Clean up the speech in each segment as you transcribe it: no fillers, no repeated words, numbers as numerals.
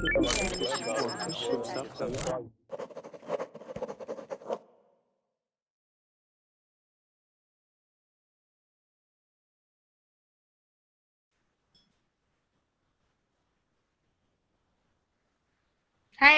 Hi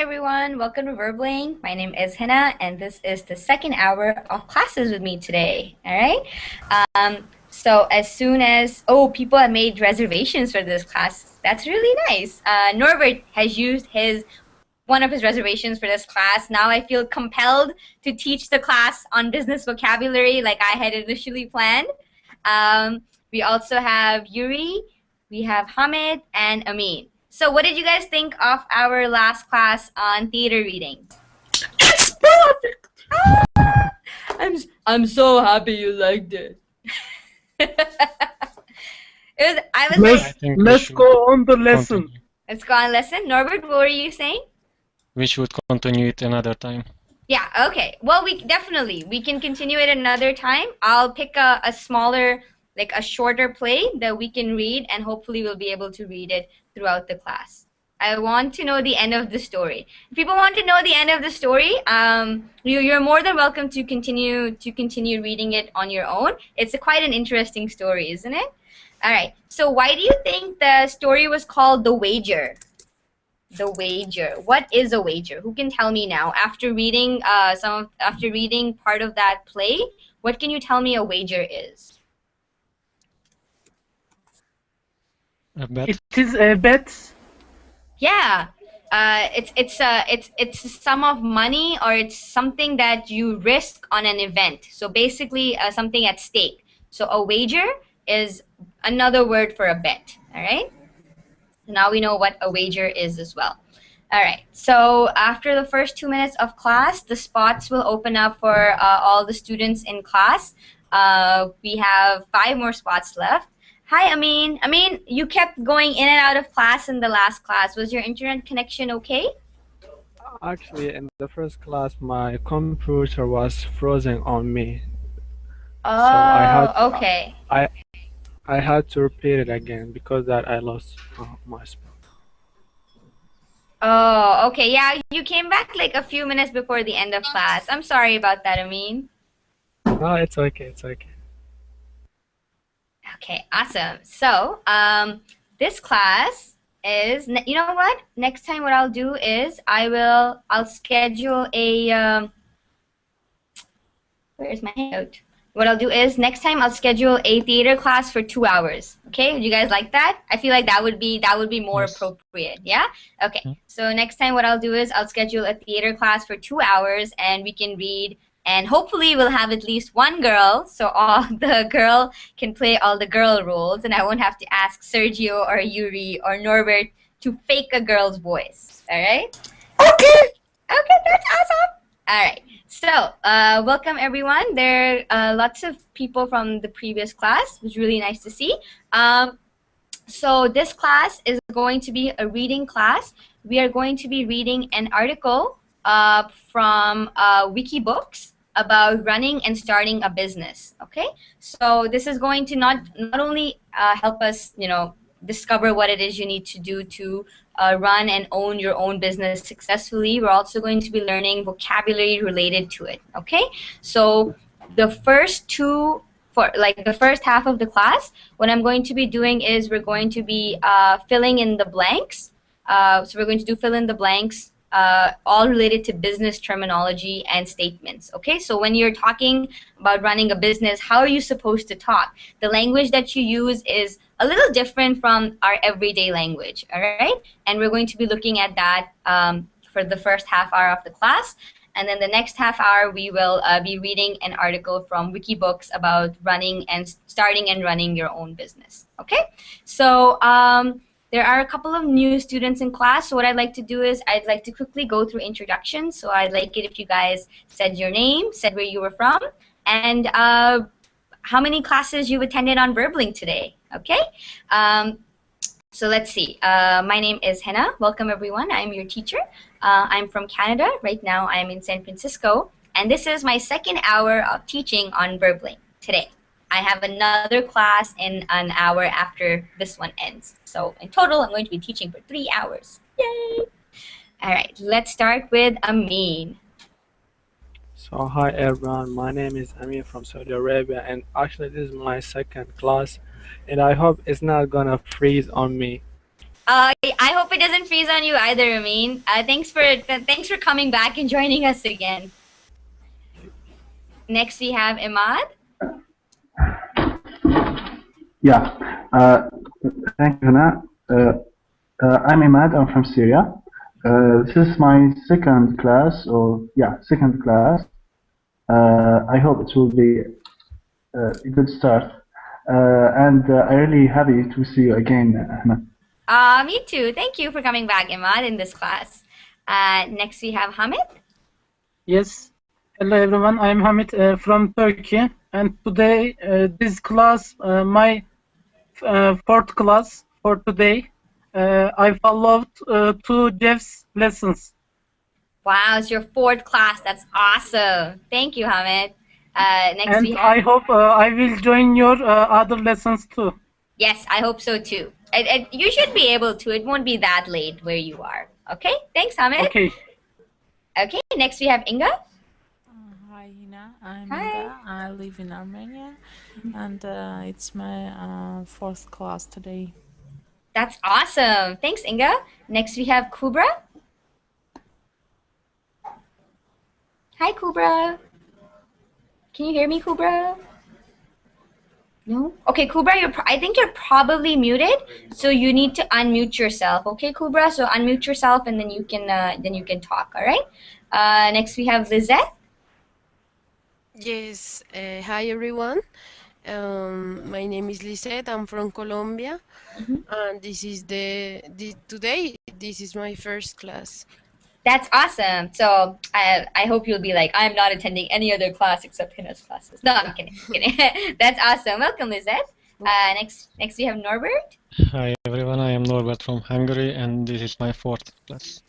everyone, welcome to Verbling. My name is Hina, and this is the second hour of classes with me today. All right. So as soon as people have made reservations for this class, that's really nice. Norbert has used one of his reservations for this class. Now I feel compelled to teach the class on business vocabulary like I had initially planned. We also have Yuri, we have Hamid, and Amin. So what did you guys think of our last class on theater reading? It's perfect! I'm so happy you liked it. Let's go on the lesson. Continue. Let's go on lesson. Norbert, what were you saying? We should continue it another time. Yeah, okay. Well, we can continue it another time. I'll pick a smaller, like a shorter play that we can read, and hopefully we'll be able to read it throughout the class. I want to know the end of the story. If people want to know the end of the story, you're more than welcome to continue reading it on your own. It's quite an interesting story, isn't it? All right. So why do you think the story was called The Wager? The Wager. What is a wager? Who can tell me now? After reading part of that play, what can you tell me a wager is? A bet? It is a bet. Yeah. It's a sum of money, or it's something that you risk on an event. So basically something at stake. So a wager is another word for a bet. All right. Now we know what a wager is as well. All right, so after the first 2 minutes of class, the spots will open up for all the students in class. We have 5 more spots left. Hi, Amin. Amin, you kept going in and out of class in the last class. Was your internet connection okay? Actually, in the first class, my computer was frozen on me. Oh, so okay. I had to repeat it again because that I lost my spot. Oh, okay. Yeah, you came back like a few minutes before the end of class. I'm sorry about that, Amin. No, it's okay. It's okay. Okay, awesome. So, this class is, you know what? Next time what I'll do is I'll schedule a, where's my note? What I'll do is next time I'll schedule a theater class for 2 hours. Okay, would you guys like that? I feel like that would be more Yes. appropriate. Yeah. Okay. Yeah. So next time what I'll do is I'll schedule a theater class for 2 hours, and we can read. And hopefully we'll have at least one girl, so all the girl can play all the girl roles, and I won't have to ask Sergio or Yuri or Norbert to fake a girl's voice. All right. Okay. Okay, that's awesome. All right. So, welcome everyone. There are lots of people from the previous class. It was really nice to see. So this class is going to be a reading class. We are going to be reading an article from Wikibooks about running and starting a business. Okay. So this is going to not only help us, discover what it is you need to do to run and own your own business successfully. We're also going to be learning vocabulary related to it. Okay, so the first half of the class, what I'm going to be doing is we're going to be filling in the blanks. So we're going to do fill in the blanks, all related to business terminology and statements. Okay, so when you're talking about running a business, how are you supposed to talk? The language that you use is a little different from our everyday language, all right? And we're going to be looking at that for the first half hour of the class. And then the next half hour, we will be reading an article from Wikibooks about starting and running your own business, okay? So there are a couple of new students in class. So what I'd like to do is I'd like to quickly go through introductions. So I'd like it if you guys said your name, said where you were from, and how many classes you've attended on Verbling today. Okay, so let's see. My name is Hina. Welcome, everyone. I'm your teacher. I'm from Canada. Right now, I'm in San Francisco. And this is my second hour of teaching on Verbling today. I have another class in an hour after this one ends. So in total, I'm going to be teaching for 3 hours. Yay! All right, let's start with Amin. So hi everyone, my name is Amir from Saudi Arabia, and actually this is my second class, and I hope it's not gonna freeze on me. I hope it doesn't freeze on you either, Amin. Thanks for coming back and joining us again. Next, we have Imad. Yeah, thank you, Hina. I'm Imad, I'm from Syria. This is my second class, second class. I hope it will be a good start. And I'm really happy to see you again, Hina. Me too. Thank you for coming back, Imad, in this class. Next, we have Hamid. Yes. Hello everyone, I'm Hamid from Turkey, and today this class, my fourth class for today. I followed two Jeff's lessons. Wow, it's your fourth class. That's awesome. Thank you, Hamid. Next, And we have... I hope I will join your other lessons too. Yes, I hope so too. You should be able to. It won't be that late where you are. Okay, thanks, Hamid. Okay. Okay, next we have Inga. Hi, Hina. I'm Hi. Inga. I live in Armenia, and it's my fourth class today. That's awesome. Thanks, Inga. Next we have Kubra. Hi, Kubra. Can you hear me, Kubra? No? Okay, Kubra, I think you're probably muted, so you need to unmute yourself. Okay, Kubra? So unmute yourself and then you can talk, all right? Next we have Lizette. Yes, hi everyone. My name is Lisette. I'm from Colombia, and today this is my first class. That's awesome. So I hope you'll be like, I'm not attending any other class except Hina's classes. No, I'm kidding. That's awesome. Welcome, Lizette. Next we have Norbert. Hi everyone, I am Norbert from Hungary, and this is my fourth class.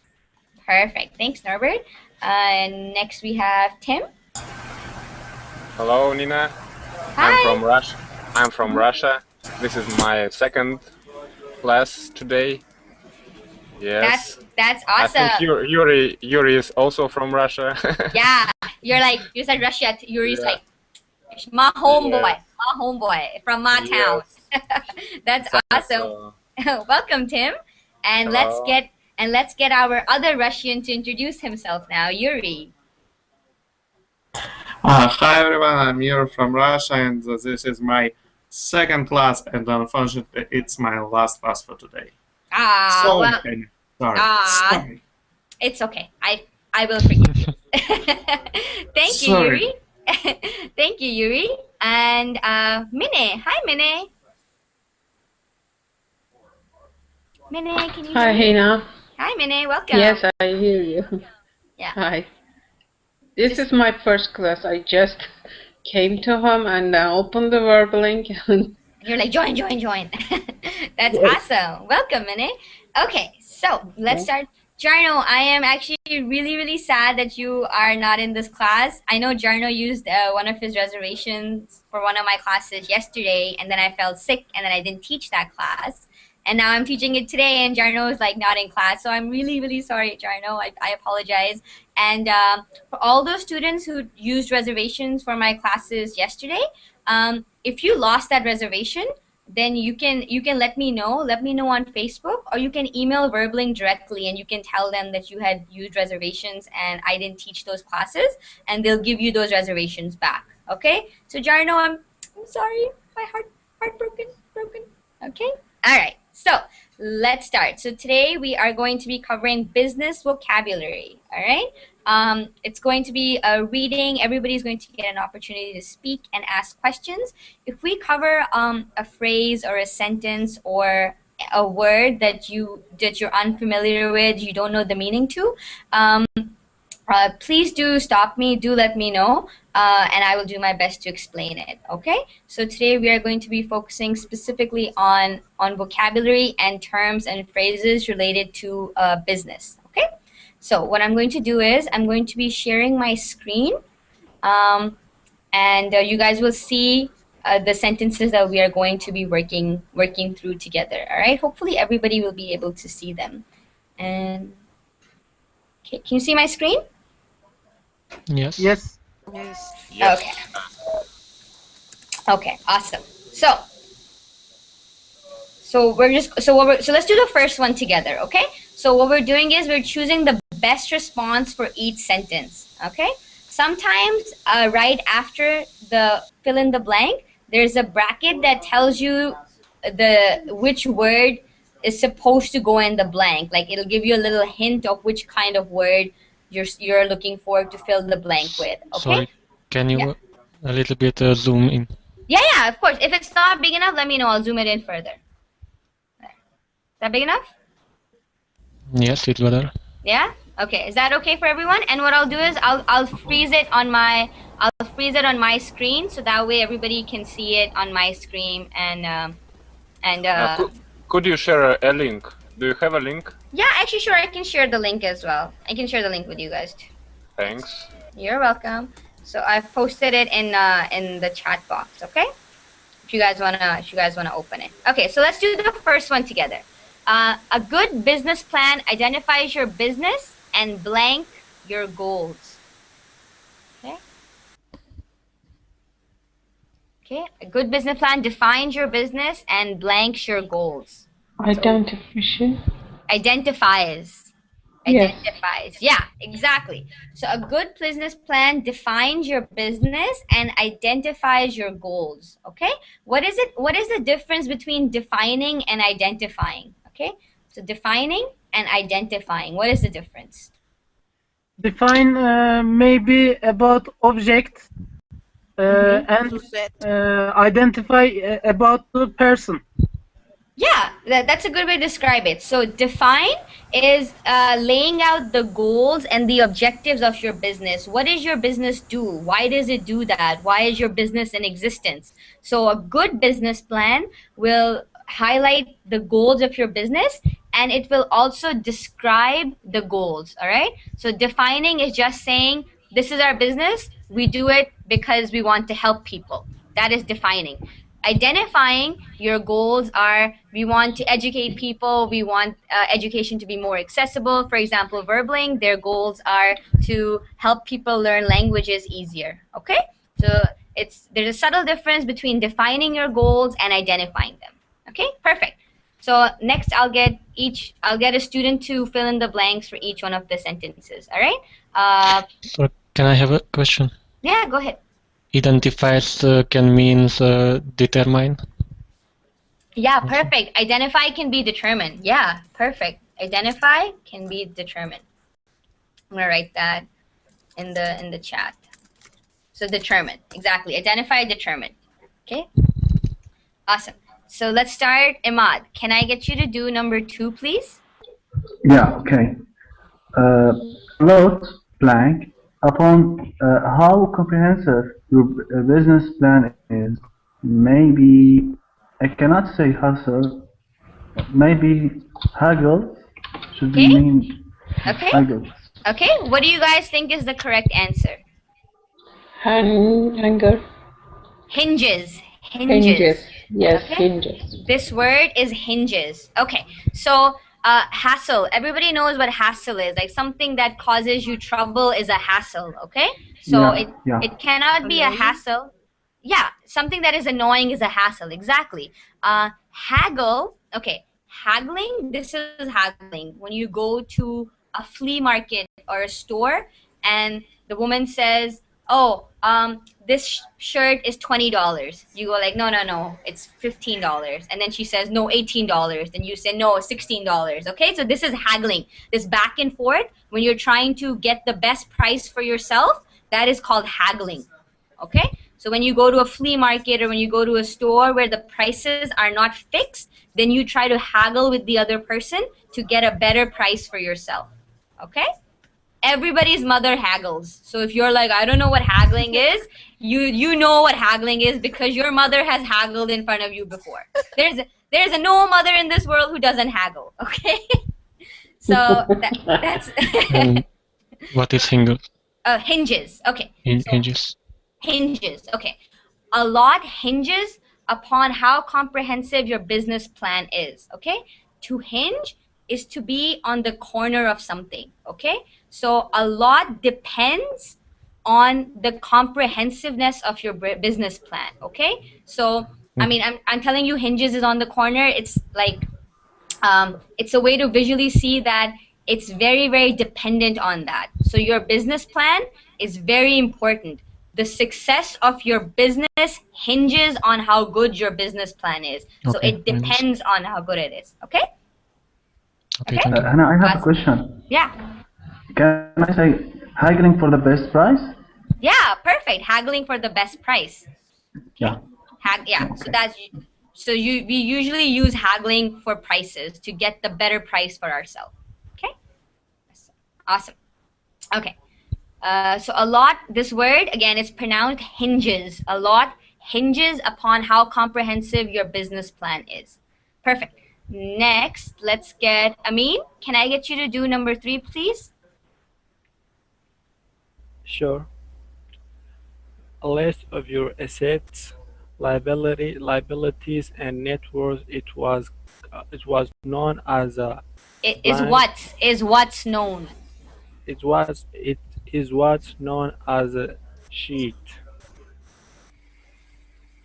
Perfect. Thanks, Norbert. Next we have Tim. Hello, Nina. Hi. I'm from Russia. I'm from Russia. This is my second class today. Yes. That's awesome. I think Yuri is also from Russia. Yeah, you said Russia. Yuri's Yeah. like my homeboy, Yeah. my homeboy from my town. That's awesome. Welcome, Tim. And Hello. let's get our other Russian to introduce himself now, Yuri. Hi everyone, I'm Yuri from Russia, and this is my second class, and unfortunately it's my last class for today. Sorry. It's okay. I will forgive you. Thank you, Sorry. Yuri. Thank you, Yuri. And Mine. Hi, Mine. Mine, can you Hi, hear me? Hina. Hi, Mine. Welcome. Yes, I hear you. Yeah. Hi. This is my first class. I just came to home and opened the verbal link. You're like, join. That's Yes. awesome. Welcome, Mine. Okay, so let's start. Jarno, I am actually really, really sad that you are not in this class. I know Jarno used one of his reservations for one of my classes yesterday, and then I felt sick, and then I didn't teach that class. And now I'm teaching it today, and Jarno is like not in class. So I'm really, really sorry, Jarno. I apologize. And for all those students who used reservations for my classes yesterday, if you lost that reservation, then you can let me know on Facebook, or you can email Verbling directly, and you can tell them that you had used reservations and I didn't teach those classes, and they'll give you those reservations back. Okay? So Jarno, I'm sorry. My heart broken. Okay? All right. So let's start. So today we are going to be covering business vocabulary. All right? It's going to be a reading. Everybody's going to get an opportunity to speak and ask questions. If we cover a phrase or a sentence or a word that you're unfamiliar with, you don't know the meaning to, please do stop me, do let me know, and I will do my best to explain it, okay? So today we are going to be focusing specifically on vocabulary and terms and phrases related to business, okay? So what I'm going to do is I'm going to be sharing my screen, and you guys will see the sentences that we are going to be working through together. All right. Hopefully everybody will be able to see them. And okay, can you see my screen? Yes. Yes. Yes. Yes. Okay. Okay. Awesome. So let's do the first one together. Okay. So what we're doing is we're choosing the best response for each sentence. Okay. Sometimes right after the fill in the blank, there's a bracket that tells you which word is supposed to go in the blank. Like it'll give you a little hint of which kind of word you're looking for to fill the blank with. Okay. Sorry, can you Yeah. a little bit zoom in? Yeah, of course. If it's not big enough, let me know. I'll zoom it in further. Is that big enough? Yes, it's better. Yeah. Okay. Is that okay for everyone? And what I'll do is I'll freeze it on my screen so that way everybody can see it on my screen Could you share a link? Do you have a link? yeah, actually sure, I can share the link as well. I can share the link with you guys too. Thanks. You're welcome. So I've posted it in the chat box. Okay. If you guys wanna open it. Okay. So let's do the first one together. A good business plan identifies your business and blank your goals. Okay. Okay. A good business plan defines your business and blanks your goals. Identification. Identifies. Yes. Identifies. Yeah, exactly. So a good business plan defines your business and identifies your goals. Okay. What is the difference between defining and identifying? Okay. So defining and identifying. What is the difference? Define maybe about object and identify about the person. Yeah, that's a good way to describe it. So define is laying out the goals and the objectives of your business. What does your business do? Why does it do that? Why is your business in existence? So a good business plan will highlight the goals of your business and it will also describe the goals. All right. So defining is just saying, this is our business. We do it because we want to help people. That is defining. Identifying your goals are, we want to educate people, we want education to be more accessible. For example, Verbling, their goals are to help people learn languages easier. Okay, so there's a subtle difference between defining your goals and identifying them. Okay, perfect. So next I'll get a student to fill in the blanks for each one of the sentences. All right. So can I have a question? Yeah, go ahead. Identifies can means determine. Yeah, perfect. Identify can be determined. Yeah, perfect. Identify can be determined. I'm gonna write that in the chat. So determine, exactly. Identify, determine. Okay. Awesome. So let's start. Imad, can I get you to do number 2, please? Yeah, okay. Plot blank upon how comprehensive your business plan is. Maybe, I cannot say hustle, maybe haggle should Okay. mean Okay. haggle. Okay. What do you guys think is the correct answer? Hanger. Hinges. Hinges. Yes, Okay. hinges. This word is hinges. Okay. So hassle. Everybody knows what hassle is. Like something that causes you trouble is a hassle. Okay. So it cannot be a hassle. Yeah. Something that is annoying is a hassle. Exactly. Haggle. Okay. Haggling. This is haggling. When you go to a flea market or a store and the woman says, oh, this shirt is $20. You go like, no, it's $15. And then she says, no, $18. Then you say, no, $16. Okay, so this is haggling. This back and forth, when you're trying to get the best price for yourself, that is called haggling. Okay, so when you go to a flea market or when you go to a store where the prices are not fixed, then you try to haggle with the other person to get a better price for yourself. Okay? Everybody's mother haggles. So if you're like, I don't know what haggling is, you know what haggling is because your mother has haggled in front of you before. There's no mother in this world who doesn't haggle. Okay, so that's. What is hinges? Hinges. Okay. Hinges. Hinges. Okay. a lot hinges upon how comprehensive your business plan is. Okay, to hinge is to be on the corner of something. Okay, so a lot depends on the comprehensiveness of your business plan. Okay, so I mean, I'm telling you, hinges is on the corner. It's like it's a way to visually see that it's very, very dependent on that. So your business plan is very important. The success of your business hinges on how good your business plan is. So Okay, it depends on how good it is. Okay? Okay, thank you. Hannah, I have a question. Yeah. Can I say haggling for the best price? Yeah, perfect. Haggling for the best price. Yeah. Yeah. Okay. We usually use haggling for prices to get the better price for ourselves. Okay. Awesome. Okay. So a lot, this word again is pronounced hinges. A lot hinges upon how comprehensive your business plan is. Perfect. Next, let's get Amin. Can I get you to do number 3, please? Sure. A list of your assets, liabilities, and net worth. It was known as a It blank. is what's known. It is what's known as a sheet.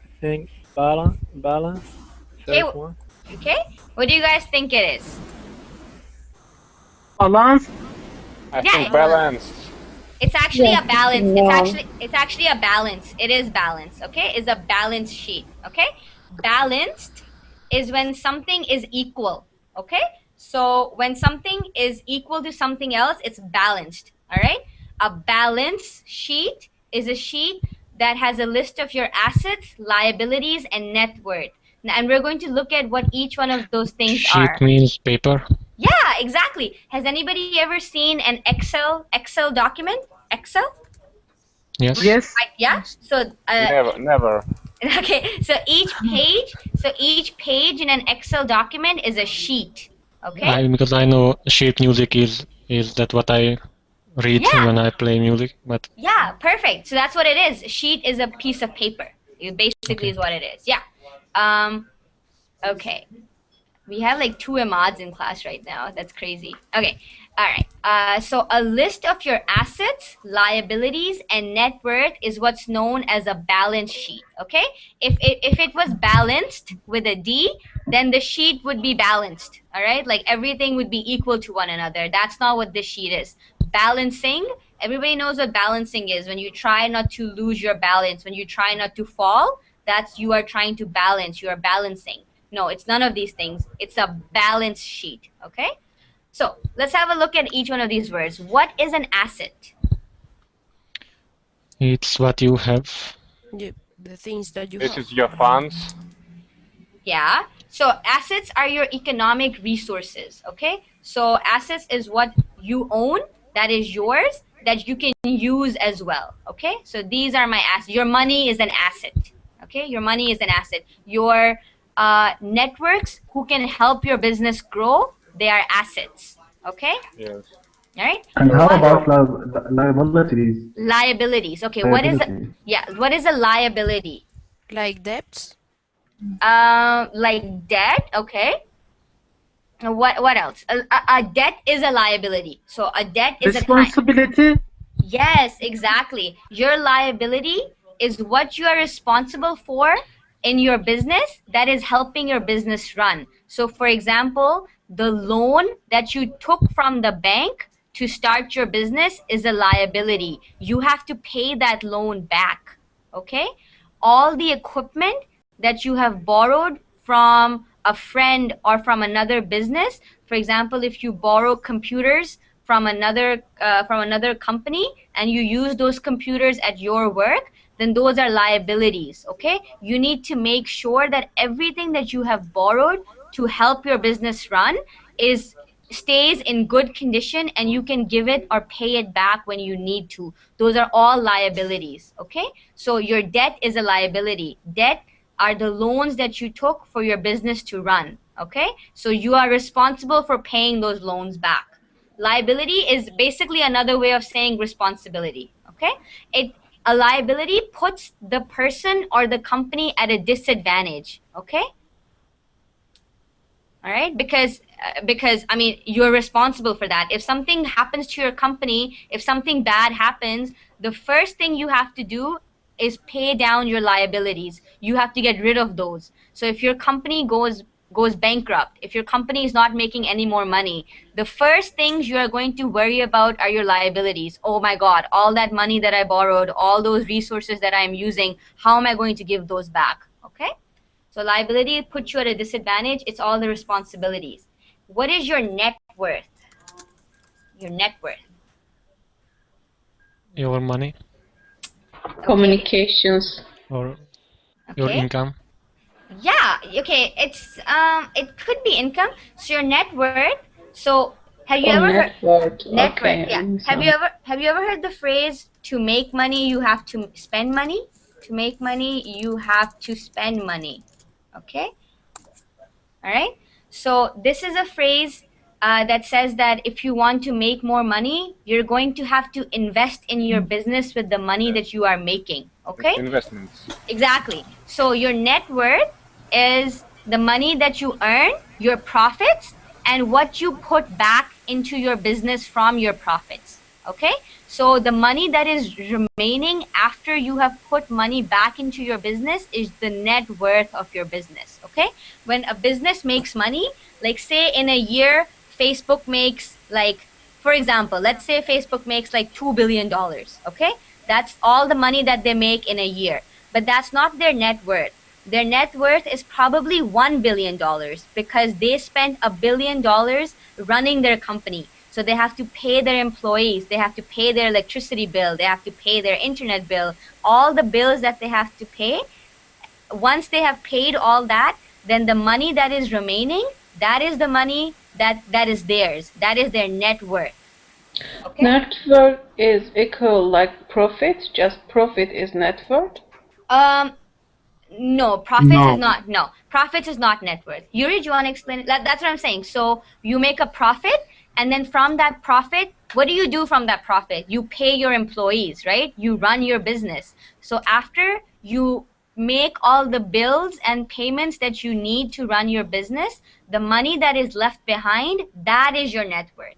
I think balance. Okay. Third one. Okay. What do you guys think it is? Balance. I think balanced. It's actually a balance. No. It's actually a balance. It is balance. Okay, it's a balance sheet. Okay, balanced is when something is equal. Okay, so when something is equal to something else, it's balanced. All right, a balance sheet is a sheet that has a list of your assets, liabilities, and net worth. And we're going to look at what each one of those things are. Sheet means paper. Yeah, exactly. Has anybody ever seen an Excel document? Excel? Yes. Yes. Yeah. So Never. okay. So each page in an Excel document is a sheet. Okay. Because I know sheet music is that what I read when I play music, but Yeah, perfect. So that's what it is. Sheet is a piece of paper. It basically is what it is. Yeah. Okay. We have like 2 Ahmads in class right now. That's crazy. Okay. All right. So a list of your assets, liabilities, and net worth is what's known as a balance sheet. Okay. If it was balanced with a D, then the sheet would be balanced. All right. Like everything would be equal to one another. That's not what this sheet is. Balancing. Everybody knows what balancing is. When you try not to lose your balance, when you try not to fall, that's you are trying to balance. You are balancing. No, it's none of these things. It's a balance sheet, okay? So let's have a look at each one of these words. What is an asset? it's what you have. Yep, the things that you This have. is your funds. Yeah. So assets are your economic resources, okay? So assets is what you own, that is yours, that you can use as well, okay? So these are my assets. Your money is an asset, okay? Your money is an asset. Your networks who can help your business grow, they are assets. Okay? Yes. All right. And how about liabilities? Liabilities. Okay. What is a liability? Like debts? Like debt. Okay. What else? A debt is a liability. So a debt is responsibility. Yes, exactly. Your liability is what you are responsible for in your business that is helping your business run. So for example, the loan that you took from the bank to start your business is a liability. You have to pay that loan back. Okay? All the equipment that you have borrowed from a friend or from another business, for example, if you borrow computers from another company and you use those computers at your work, then those are liabilities. Okay, you need to make sure that everything that you have borrowed to help your business run stays in good condition and you can give it or pay it back when you need to. Those are all liabilities. Okay, so your debt is a liability. Debt are the loans that you took for your business to run. Okay, so you are responsible for paying those loans back. Liability is basically another way of saying responsibility. Okay, A liability puts the person or the company at a disadvantage, okay? All right, because I mean, you're responsible for that. If something happens to your company, if something bad happens, the first thing you have to do is pay down your liabilities. You have to get rid of those. So if your company goes bankrupt, if your company is not making any more money, the first things you are going to worry about are your liabilities. Oh my God, all that money that I borrowed, all those resources that I'm using, how am I going to give those back? Okay? So liability puts you at a disadvantage. It's all the responsibilities. What is your net worth? Your net worth. Your money Communications. or your Okay. income. Yeah. Okay. It could be income. So your net worth. So have you ever heard Net worth. net Okay, worth? Yeah. understand. Have you ever heard the phrase to make money you have to spend money? To make money you have to spend money. Okay. All right. So this is a phrase that says that if you want to make more money, you're going to have to invest in your business with the money that you are making. Okay. Investments. Exactly. So your net worth is the money that you earn, your profits, and what you put back into your business from your profits. Okay? So the money that is remaining after you have put money back into your business is the net worth of your business. Okay? When a business makes money, like say in a year, Facebook makes like, for example, let's say Facebook makes like $2 billion. Okay? That's all the money that they make in a year. But that's not their net worth. Their net worth is probably $1 billion because they spent $1 billion running their company. So they have to pay their employees, they have to pay their electricity bill, they have to pay their internet bill, all the bills that they have to pay. Once they have paid all that, then the money that is remaining, that is the money that is theirs. That is their net worth. Okay? Net worth is equal like profit, just profit is net worth? No, profits No. is not. No, profits is not net worth. Yuri, do you want to explain it? That's what I'm saying. So you make a profit, and then from that profit, what do you do from that profit? You pay your employees, right? You run your business. So after you make all the bills and payments that you need to run your business, the money that is left behind, that is your net worth.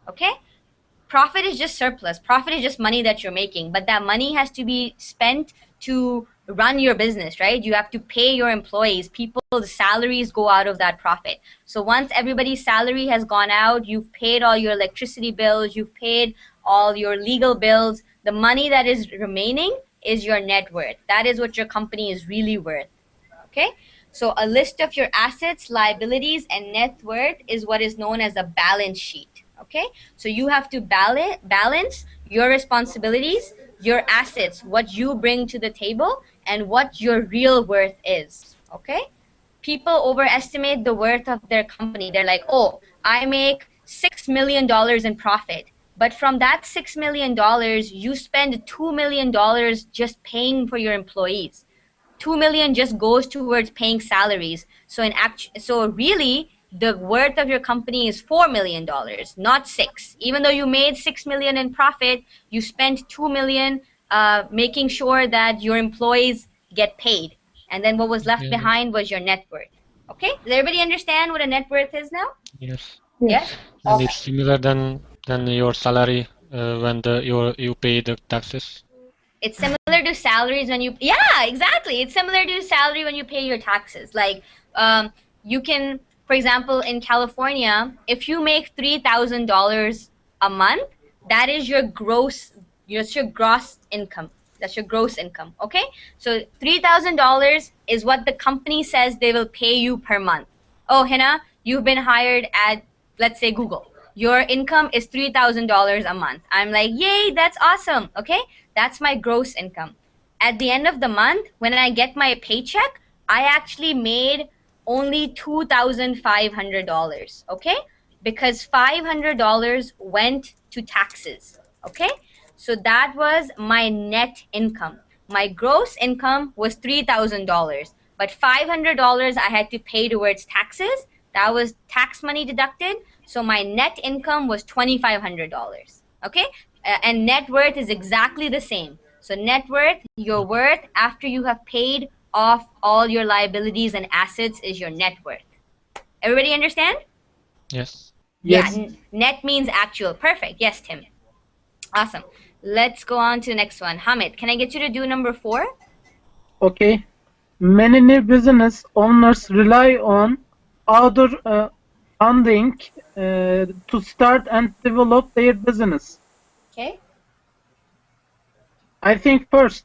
Okay? Profit is just surplus. Profit is just money that you're making, but that money has to be spent to run your business, right? You have to pay your employees. People's salaries go out of that profit. So once everybody's salary has gone out, you've paid all your electricity bills, you've paid all your legal bills, the money that is remaining is your net worth. That is what your company is really worth. Okay? So a list of your assets, liabilities, and net worth is what is known as a balance sheet. Okay, so you have to balance your responsibilities, your assets, what you bring to the table, and what your real worth is. Okay, people overestimate the worth of their company. They're like, oh, I make $6 million in profit, but from that $6 million, you spend $2 million just paying for your employees. 2 million just goes towards paying salaries. So really the worth of your company is $4 million, not 6. Even though you made 6 million in profit, you spent 2 million making sure that your employees get paid. And then what was left behind was your net worth. Okay? Does everybody understand what a net worth is now? Yes. Yes? And Okay. it's similar than your salary when you pay the taxes. It's similar to salaries when you, yeah, exactly. It's similar to salary when you pay your taxes. Like, you can, for example, in California, if you make $3,000 a month, that is your gross income. That's your gross income. Okay. So $3,000 is what the company says they will pay you per month. Oh, Hina, you've been hired at, let's say, Google. Your income is $3,000 a month. I'm like, yay, that's awesome. Okay. That's my gross income. At the end of the month, when I get my paycheck, I actually made only $2,500. Okay. Because $500 went to taxes. Okay. So that was my net income. My gross income was $3,000, but $500 I had to pay towards taxes. That was tax money deducted. So my net income was $2,500. Okay. And net worth is exactly the same. So net worth, your worth after you have paid off all your liabilities and assets is your net worth. Everybody understand? Yes. Yeah, Yes. net means actual. Perfect. Yes, Tim. Awesome. Let's go on to the next one. Hamid, can I get you to do number 4? Okay. Many new business owners rely on other funding to start and develop their business. Okay. I think first.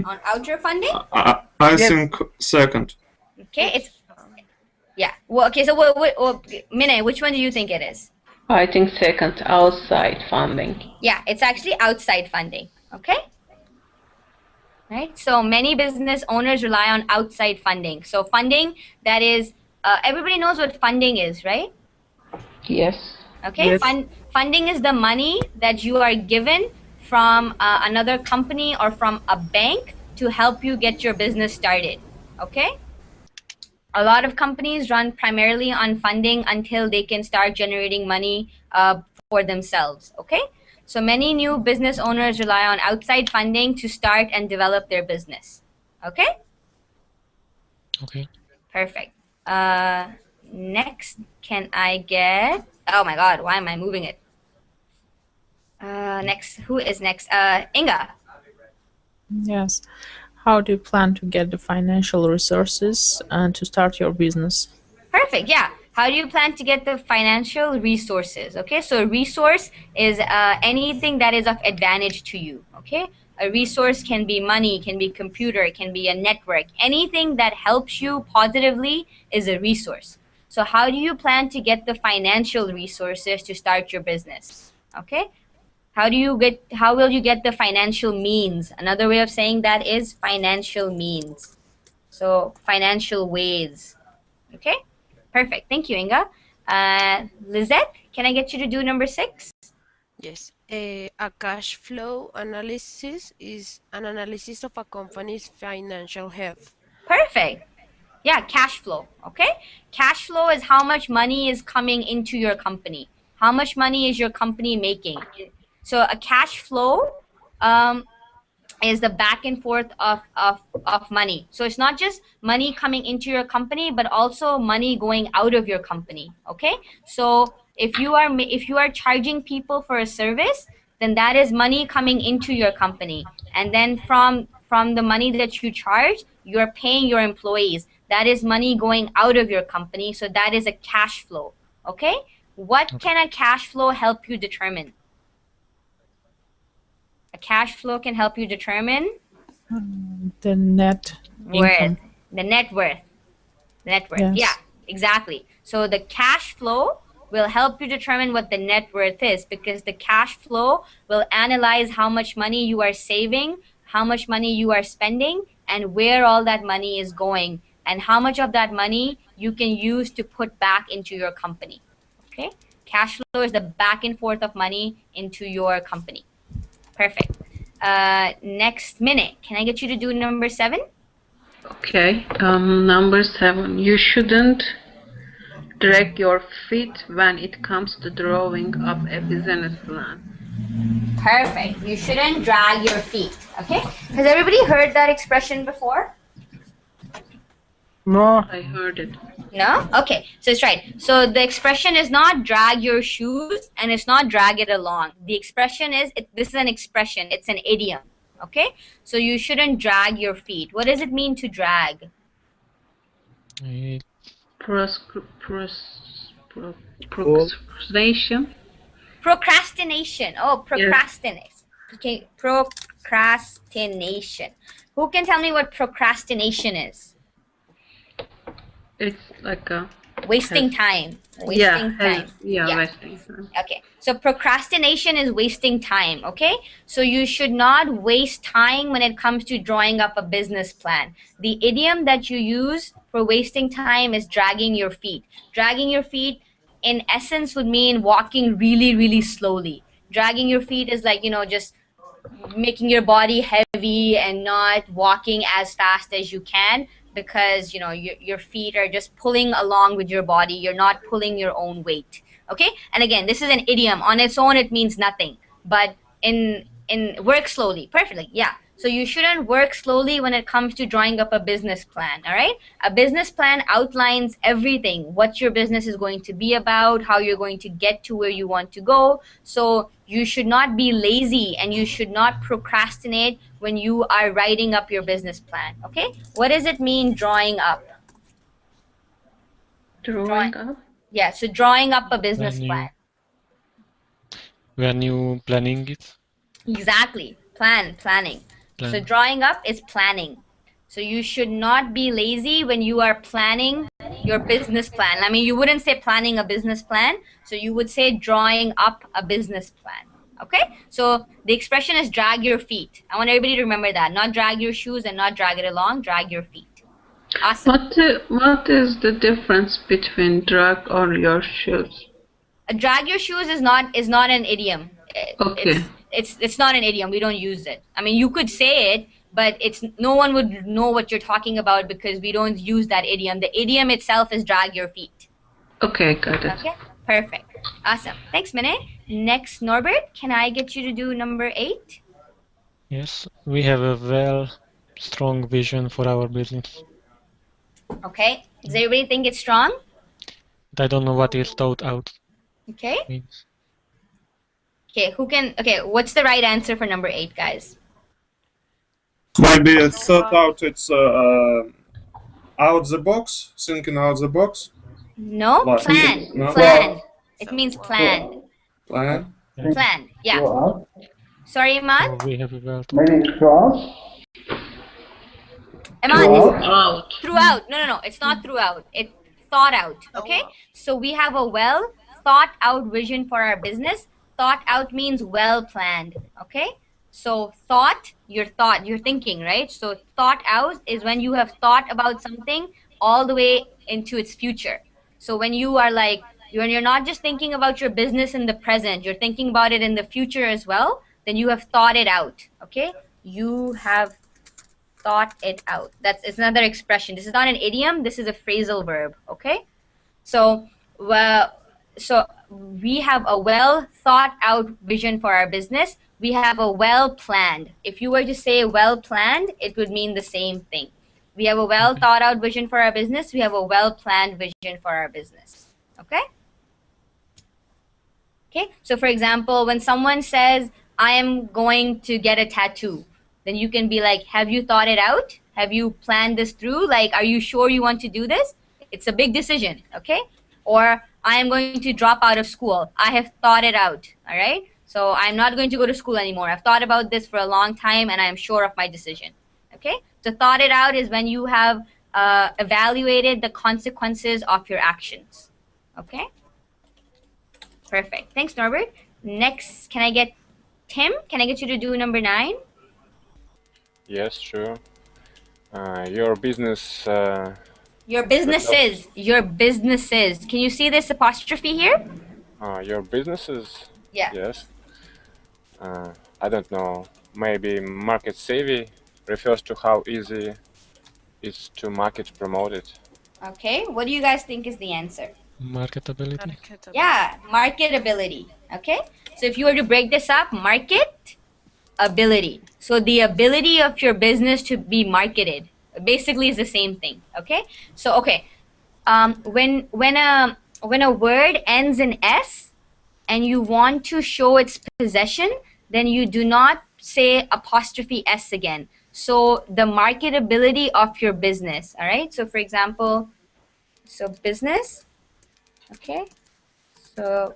On outer funding? I Yes. think second. Okay, it's yeah. Well, okay. So what Minay, which one do you think it is? I think second, outside funding. Yeah, it's actually outside funding. Okay. Right. So many business owners rely on outside funding. So funding that is, everybody knows what funding is, right? Yes. Okay. Yes. Funding is the money that you are given from another company or from a bank to help you get your business started. Okay. A lot of companies run primarily on funding until they can start generating money for themselves. Okay. So many new business owners rely on outside funding to start and develop their business. Okay. Okay. Perfect. Next, can I get? Oh my God, why am I moving it? Next, who is next? Inga. Yes. How do you plan to get the financial resources and to start your business? Perfect. Yeah. How do you plan to get the financial resources? Okay. So a resource is anything that is of advantage to you. Okay. A resource can be money, can be computer, can be a network. Anything that helps you positively is a resource. So how do you plan to get the financial resources to start your business? Okay. How will you get the financial means? Another way of saying that is financial means. So financial ways. Okay. Perfect. Thank you, Inga. Lizette, can I get you to do number 6? Yes. A cash flow analysis is an analysis of a company's financial health. Perfect. Yeah, cash flow. Okay. Cash flow is how much money is coming into your company. How much money is your company making? So a cash flow is the back and forth of money. So it's not just money coming into your company, but also money going out of your company. Okay. So if you are charging people for a service, then that is money coming into your company. And then from the money that you charge, you're paying your employees. That is money going out of your company. So that is a cash flow. Okay. What can a cash flow help you determine? A cash flow can help you determine The net worth, income. the net worth. Net worth. Yes. Yeah, exactly. So the cash flow will help you determine what the net worth is, because the cash flow will analyze how much money you are saving, how much money you are spending, and where all that money is going, and how much of that money you can use to put back into your company. Okay? Cash flow is the back and forth of money into your company. Perfect. Next minute, can I get you to do number 7? Okay. Number 7. You shouldn't drag your feet when it comes to drawing up a business plan. Perfect. You shouldn't drag your feet. Okay? Has everybody heard that expression before? No. I heard it. No? Okay. So it's right. So the expression is not drag your shoes and it's not drag it along. The expression is, this is an expression. It's an idiom. Okay? So you shouldn't drag your feet. What does it mean to drag? Procrastination. Procrastination. Oh, procrastinate. Okay. Procrastination. Who can tell me what procrastination is? It's like a wasting time. Wasting time. Wasting time. Okay. So procrastination is wasting time. Okay. So you should not waste time when it comes to drawing up a business plan. The idiom that you use for wasting time is dragging your feet. Dragging your feet in essence would mean walking really, really slowly. Dragging your feet is like, just making your body heavy and not walking as fast as you can, because your feet are just pulling along with your body. You're not pulling your own weight. Okay. And again, this is an idiom. On its own, it means nothing, but in work slowly. Perfectly, yeah. So you shouldn't work slowly when it comes to drawing up a business plan, all right? A business plan outlines everything, what your business is going to be about, how you're going to get to where you want to go. So you should not be lazy and you should not procrastinate when you are writing up your business plan, okay? What does it mean, drawing up? Drawing up? Yeah, so drawing up a business plan. When you planning it? Exactly. Planning. So drawing up is planning. So you should not be lazy when you are planning your business plan. I mean, you wouldn't say planning a business plan. So you would say drawing up a business plan. Okay? So the expression is drag your feet. I want everybody to remember that. Not drag your shoes and not drag it along. Drag your feet. Awesome. What is the difference between drag or your shoes? Drag your shoes is not an idiom. Okay. It's not an idiom. We don't use it. I mean, you could say it, but no one would know what you're talking about because we don't use that idiom. The idiom itself is drag your feet. Okay, got it. Okay, perfect. Awesome. Thanks, Minnie. Next, Norbert, can I get you to do number 8? Yes, we have a strong vision for our business. Okay. Does everybody think it's strong? I don't know what is thought out. Okay. Means. Okay, what's the right answer for number 8, guys? Maybe it's thought out, it's out the box, thinking out the box. No, Like, plan. no? Plan. It means planned. Plan? Planned, yeah. Sorry, Iman? We have a Maybe throughout? Iman, throughout. No, it's not throughout. It's thought out, okay? So we have a well thought out vision for our business. Thought out means well planned, okay? So you're thinking, right? So thought out is when you have thought about something all the way into its future. So when you are when you're not just thinking about your business in the present, you're thinking about it in the future as well, then you have thought it out, okay? You have thought it out. It's another expression. This is not an idiom, this is a phrasal verb, okay? So we have a well thought out vision for our business. We have a well planned. If you were to say well planned, it would mean the same thing. We have a well thought out vision for our business. We have a well planned vision for our business. Okay? Okay, so for example, when someone says, I am going to get a tattoo, then you can be like, have you thought it out? Have you planned this through? Like, are you sure you want to do this? It's a big decision, okay? Or I am going to drop out of school. I have thought it out, all right? So I'm not going to go to school anymore. I've thought about this for a long time and I'm sure of my decision, okay? So thought it out is when you have evaluated the consequences of your actions, okay? Perfect. Thanks, Norbert. Next, can I get Tim? Can I get you to do number 9? Yes, sure. Your business... Your businesses. Can you see this apostrophe here? Your businesses? Yeah. Yes. I don't know. Maybe market savvy refers to how easy it's to market promote it. Okay. What do you guys think is the answer? Marketability. Yeah, marketability. Okay. So if you were to break this up, market ability. So the ability of your business to be marketed basically is the same thing. Okay. So when a word ends in S and you want to show its possession, then you do not say apostrophe S again. So the marketability of your business. All right. So for example, business. Okay. So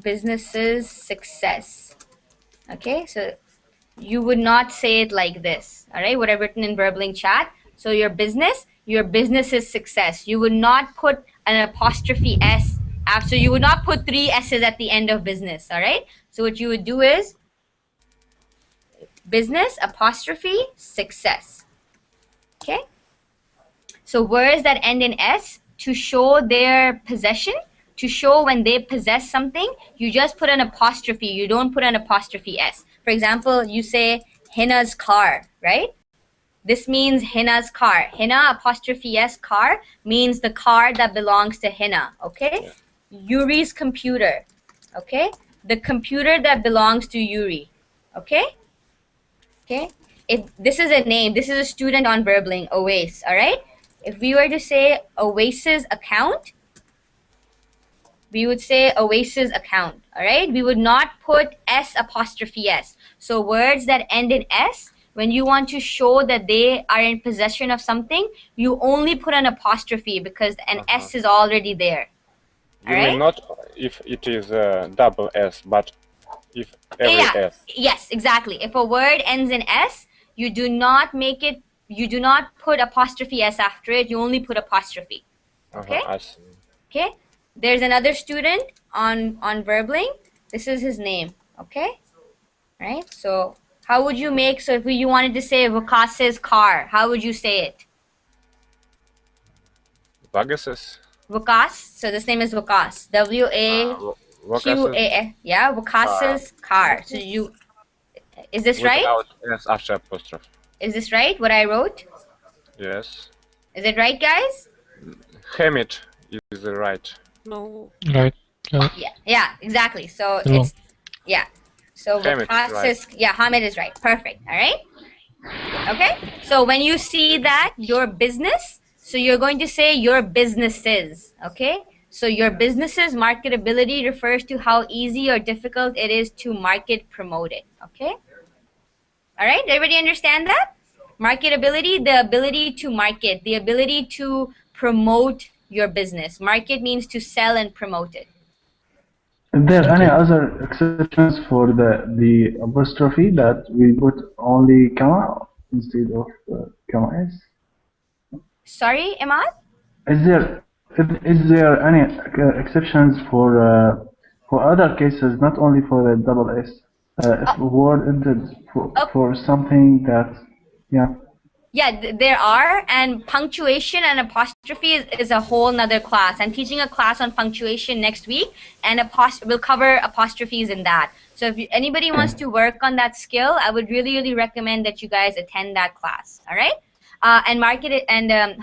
business's success. Okay. So you would not say it like this, all right? What I've written in Verbling chat. So your business's success. You would not put an apostrophe S after. You would not put 3 S's at the end of business, all right? So what you would do is business apostrophe success. Okay. So words that end in S to show their possession, to show when they possess something, you just put an apostrophe. You don't put an apostrophe S. For example, you say Hina's car, right? This means Hina's car. Hina apostrophe S car means the car that belongs to Hina, okay? Yuri's computer, okay? the computer that belongs to Yuri. Okay? Okay? If this is a name, this is a student on Verbling, Oasis, all right? If we were to say Oasis account, we would say Oasis account, all right? We would not put S apostrophe S. So words that end in S, when you want to show that they are in possession of something, you only put an apostrophe because an S is already there. You mean not if it is double S, but if every S. Yes, exactly. If a word ends in S, you do not make it, you do not put apostrophe S after it, you only put apostrophe. Okay? I see. Okay? There's another student on Verbling. This is his name. Okay? Right? So how would you make, so if you wanted to say Vakas's car, how would you say it? Vagas's. Vakas. So this name is Vakas. W-A-Q-A-S. Yeah, Vakas's car. So you, is this right? Without S after apostrophe. Is this right, what I wrote? Yes. Is it right, guys? Hamid is right. No. Right. Yeah, exactly. So No. it's, yeah. So Hamid is Vakas right. is, yeah, Hamid is right. Perfect. All right. Okay. So when you see that your business, so you're going to say your businesses. Okay. So your business's marketability refers to how easy or difficult it is to market, promote it. Okay. All right. Everybody understand that? Marketability, the ability to market, the ability to promote your business. Market means to sell and promote it. Is there any other exceptions for the apostrophe that we put only comma instead of comma s? Sorry, Imad? Is there any exceptions for other cases, not only for the double s? If a word ended for something that, yeah. Yeah, there are, and punctuation and apostrophe is a whole nother class. I'm teaching a class on punctuation next week, and we'll cover apostrophes in that. So if anybody wants to work on that skill, I would really, really recommend that you guys attend that class. All right? And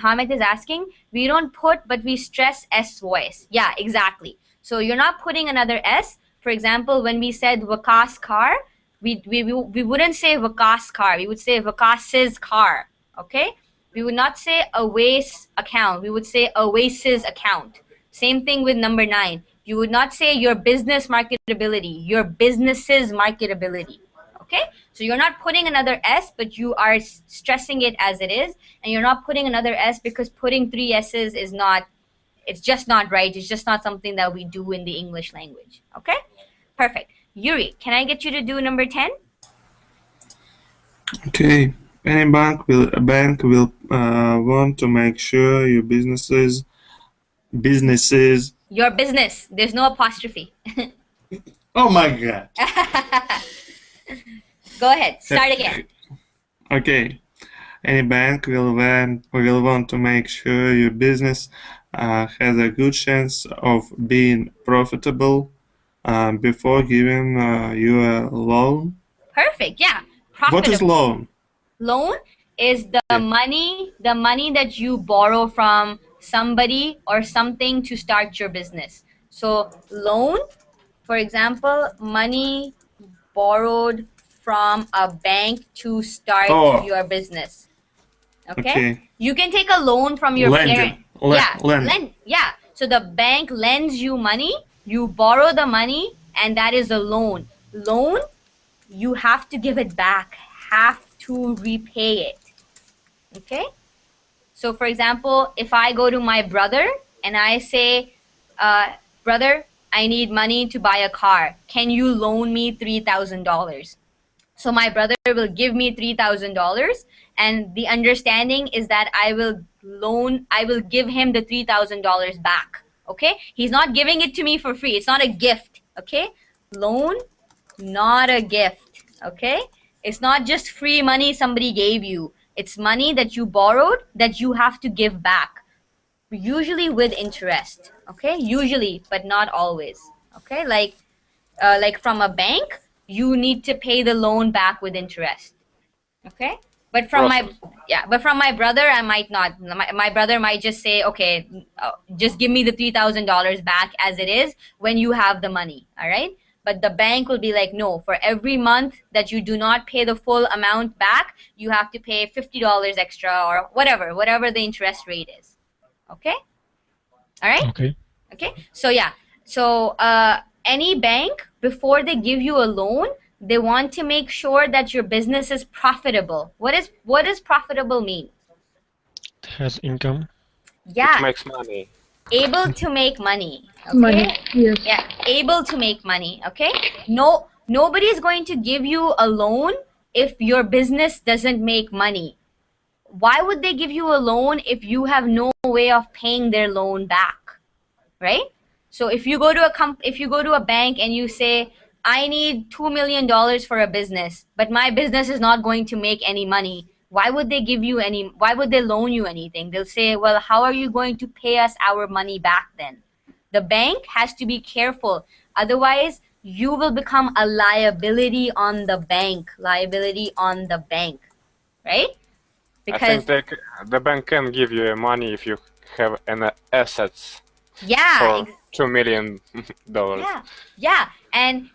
Hamid is asking, we don't put, but we stress S voice. Yeah, exactly. So you're not putting another S. For example, when we said Vakas car, we wouldn't say Vakas car. We would say Vakas's car. Okay? We would not say Oasis account. We would say Oasis account. Same thing with number 9. You would not say your business marketability, your business's marketability. Okay? So you're not putting another S, but you are stressing it as it is. And you're not putting another S because putting 3 S's is not, it's just not right. It's just not something that we do in the English language. Okay? Perfect. Yuri, can I get you to do number 10? Okay. Any bank will want to make sure your businesses. Your business. There's no apostrophe. Oh my God. Go ahead. Start again. Okay. Any bank will want to make sure your business has a good chance of being profitable before giving you a loan. Perfect. Yeah. Profitable. What is loan? Loan is the money that you borrow from somebody or something to start your business. So loan, for example, money borrowed from a bank to start your business. Okay? You can take a loan from your parent. Yeah. So the bank lends you money, you borrow the money, and that is a loan. Loan, you have to give it back, have to repay it. Okay? So for example, if I go to my brother and I say, brother, I need money to buy a car. Can you loan me $3,000? So my brother will give me $3,000, and the understanding is that I will give him the $3,000 back. Okay? He's not giving it to me for free. It's not a gift. Okay? Loan, not a gift. Okay? It's not just free money somebody gave you. It's money that you borrowed that you have to give back. Usually with interest. Okay? Usually, but not always. Okay? Like from a bank, you need to pay the loan back with interest. Okay? But from my brother, I might not. My brother might just say, okay, just give me the $3,000 back as it is when you have the money. All right? But the bank will be like, no, for every month that you do not pay the full amount back, you have to pay $50 extra or whatever the interest rate is. Okay? All right? Okay. Okay? So yeah. So any bank, before they give you a loan, they want to make sure that your business is profitable. What does profitable mean? It has income. Yeah. It makes money. Able to make money. Okay? Money, yes. Yeah, able to make money. Okay? Nobody is going to give you a loan if your business doesn't make money. Why would they give you a loan if you have no way of paying their loan back? Right? So if you go to a bank and you say, I need $2 million for a business, but my business is not going to make any money, why would they loan you anything? They'll say, well, how are you going to pay us our money back then? The bank has to be careful. Otherwise, you will become a liability on the bank. Right? Because I think the bank can give you money if you have an assets yeah, for $2 million. Yeah. And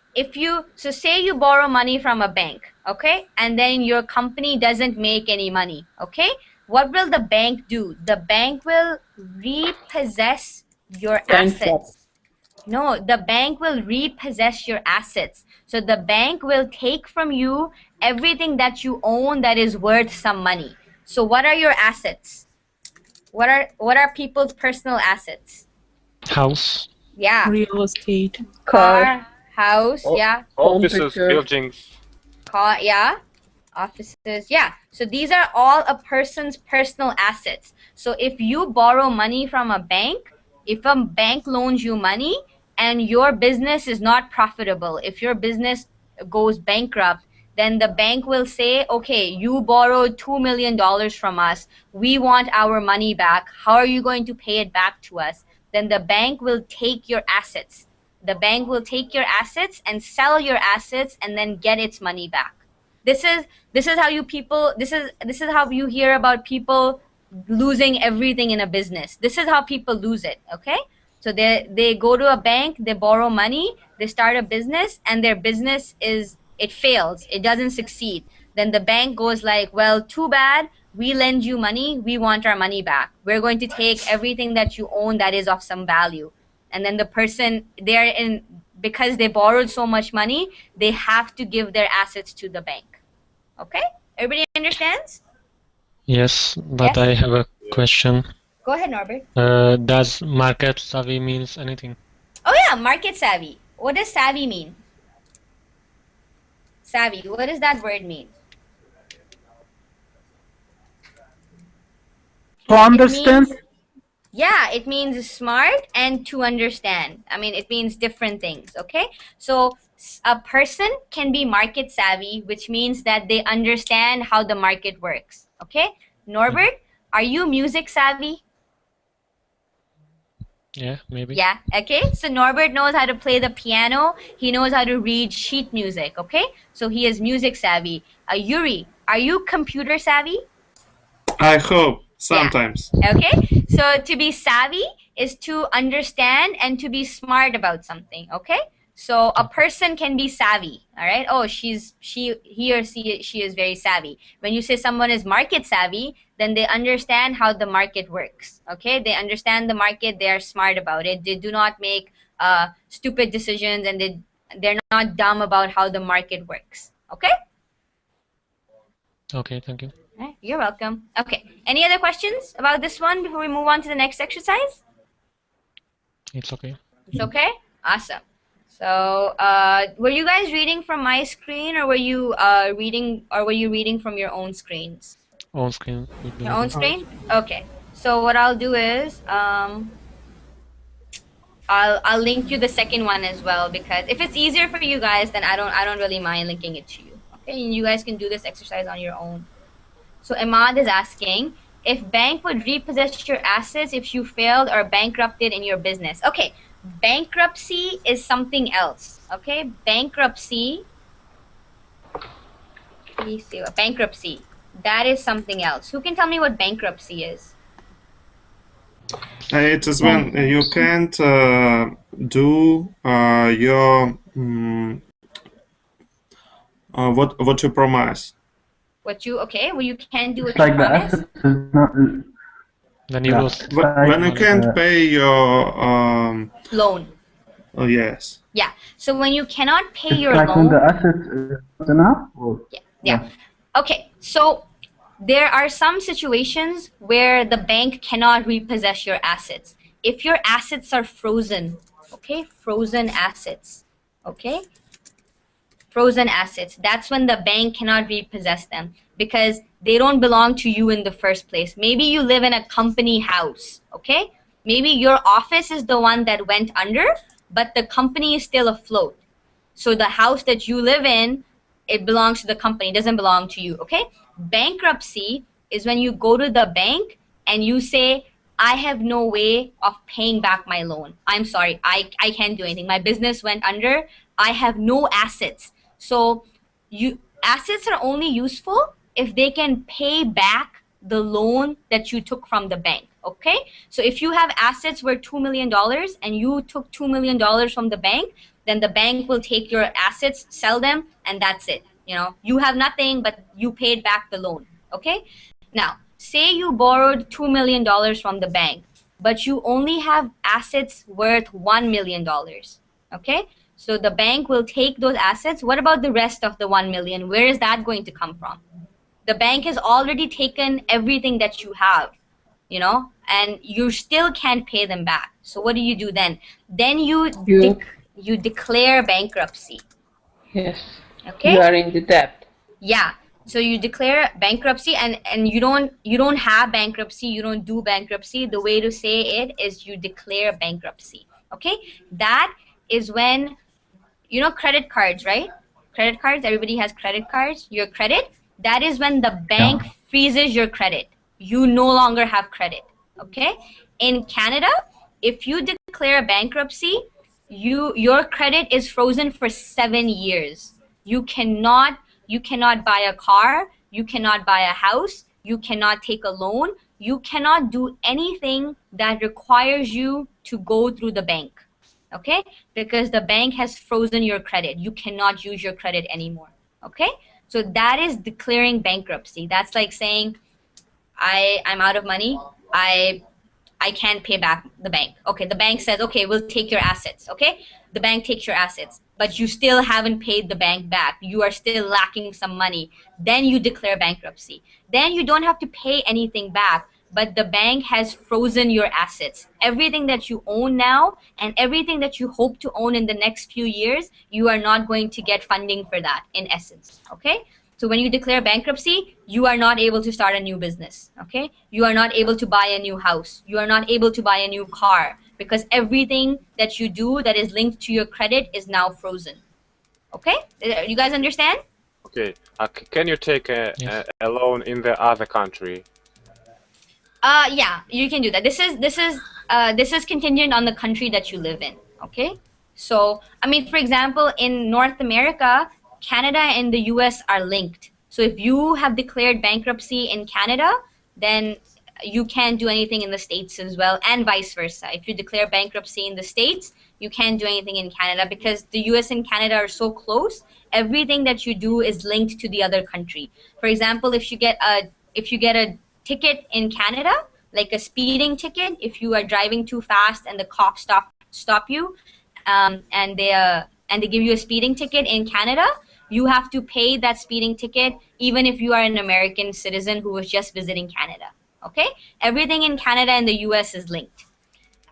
say you borrow money from a bank, okay? And then your company doesn't make any money, okay? What will the bank do? The bank will repossess your assets. No, the bank will repossess your assets. So the bank will take from you everything that you own that is worth some money. So what are your assets? What are people's personal assets? House. Yeah. Real estate. Car, house, yeah. Offices, buildings. Car, yeah. Offices, yeah. So these are all a person's personal assets. So if you borrow money from a bank, if a bank loans you money and your business is not profitable, if your business goes bankrupt, then the bank will say, okay, you borrowed $2 million from us. We want our money back. How are you going to pay it back to us? Then the bank will take your assets. The bank will take your assets and sell your assets and then get its money back. This is how you hear about people losing everything in a business. This is how people lose it, okay? So they go to a bank, they borrow money, they start a business, and their business it fails, it doesn't succeed. Then the bank goes like, well, too bad, we lend you money, we want our money back. We're going to take everything that you own that is of some value. And then the person because they borrowed so much money, they have to give their assets to the bank. Okay? Everybody understands? Yes, but Yes? I have a question. Go ahead, Norbert. Does market savvy means anything? Oh yeah, market savvy. What does savvy mean? Savvy, what does that word mean? To understand. It means smart and to understand. I mean, it means different things, okay? So a person can be market savvy, which means that they understand how the market works, okay? Norbert, are you music savvy? Yeah, maybe. Yeah, okay. So Norbert knows how to play the piano. He knows how to read sheet music, okay? So he is music savvy. Yuri, are you computer savvy? I hope, sometimes. Yeah. Okay, so to be savvy is to understand and to be smart about something, okay? So a person can be savvy, all right? Oh, he or she is very savvy. When you say someone is market savvy, then they understand how the market works, okay? They understand the market, they are smart about it. They do not make stupid decisions, and they're not dumb about how the market works, okay? Okay, thank you. You're welcome. Okay, any other questions about this one before we move on to the next exercise? It's okay. It's okay? Awesome. So, were you guys reading from my screen, or were you reading from your own screens? On screen. Your own screen? Okay. So what I'll do is I'll link you the second one as well, because if it's easier for you guys, then I don't really mind linking it to you. Okay, and you guys can do this exercise on your own. So Ahmad is asking if bank would repossess your assets if you failed or bankrupted in your business. Okay, bankruptcy is something else. Okay, bankruptcy. Let me see what bankruptcy. That is something else. Who can tell me what bankruptcy is? It is when you can't do your what you promise. What you well, you can do It's what you like the promise. asset is not. Then you Yeah, lost it's like When you can't pay your Loan. oh yes. Yeah. So when you cannot pay it's your like when the loan. asset is not enough. Or, Yeah. Okay. So there are some situations where the bank cannot repossess your assets. If your assets are frozen, okay, frozen assets, okay, frozen assets, that's when the bank cannot repossess them because they don't belong to you in the first place. Maybe you live in a company house, okay? Maybe your office is the one that went under, but the company is still afloat. So the house that you live in, it belongs to the company, it doesn't belong to you, okay? Bankruptcy is when you go to the bank and you say, I have no way of paying back my loan. I'm sorry, I can't do anything. My business went under. I have no assets. So assets are only useful if they can pay back the loan that you took from the bank. Okay, so if you have assets worth $2 million and you took $2 million from the bank, then the bank will take your assets, sell them, and that's it. You know, you have nothing, but you paid back the loan. Okay, now say you borrowed $2 million from the bank, but you only have assets worth $1 million. Okay, so the bank will take those assets. What about the rest of the 1 million? Where is that going to come from? The bank has already taken everything that you have, you know, and you still can't pay them back. So what do then? Then you declare bankruptcy. Yes. Okay. You are in the debt. Yeah. So you declare bankruptcy, and you don't have bankruptcy, you don't do bankruptcy. The way to say it is you declare bankruptcy. Okay. That is when, you know, credit cards, right? Credit cards, everybody has credit cards. Your credit, that is when the bank freezes your credit. You no longer have credit. Okay. In Canada, if you declare bankruptcy, your credit is frozen for 7 years. You cannot buy a car, you cannot buy a house, you cannot take a loan, you cannot do anything that requires you to go through the bank. Okay, because the bank has frozen your credit. You cannot use your credit anymore. Okay, so that is declaring bankruptcy. That's like saying, I'm out of money. I can't pay back the bank. Okay, the bank says, okay, we'll take your assets. Okay, the bank takes your assets, but you still haven't paid the bank back. You are still lacking some money. Then you declare bankruptcy. Then you don't have to pay anything back, but the bank has frozen your assets. Everything that you own now and everything that you hope to own in the next few years, you are not going to get funding for that, in essence. Okay, so when you declare bankruptcy, you are not able to start a new business. Okay, you are not able to buy a new house. You are not able to buy a new car because everything that you do that is linked to your credit is now frozen. Okay, you guys understand? Okay. Can you take a loan in the other country? Yeah, you can do that. This is contingent on the country that you live in. Okay, so I mean, for example, in North America, Canada and the US are linked. So if you have declared bankruptcy in Canada, then you can't do anything in the States as well, and vice versa. If you declare bankruptcy in the States, you can't do anything in Canada because the US and Canada are so close. Everything that you do is linked to the other country. For example, if you get a ticket in Canada, like a speeding ticket, if you are driving too fast and the cops stop you, and they give you a speeding ticket in Canada, you have to pay that speeding ticket even if you are an American citizen who was just visiting Canada. Okay, everything in Canada and the US is linked.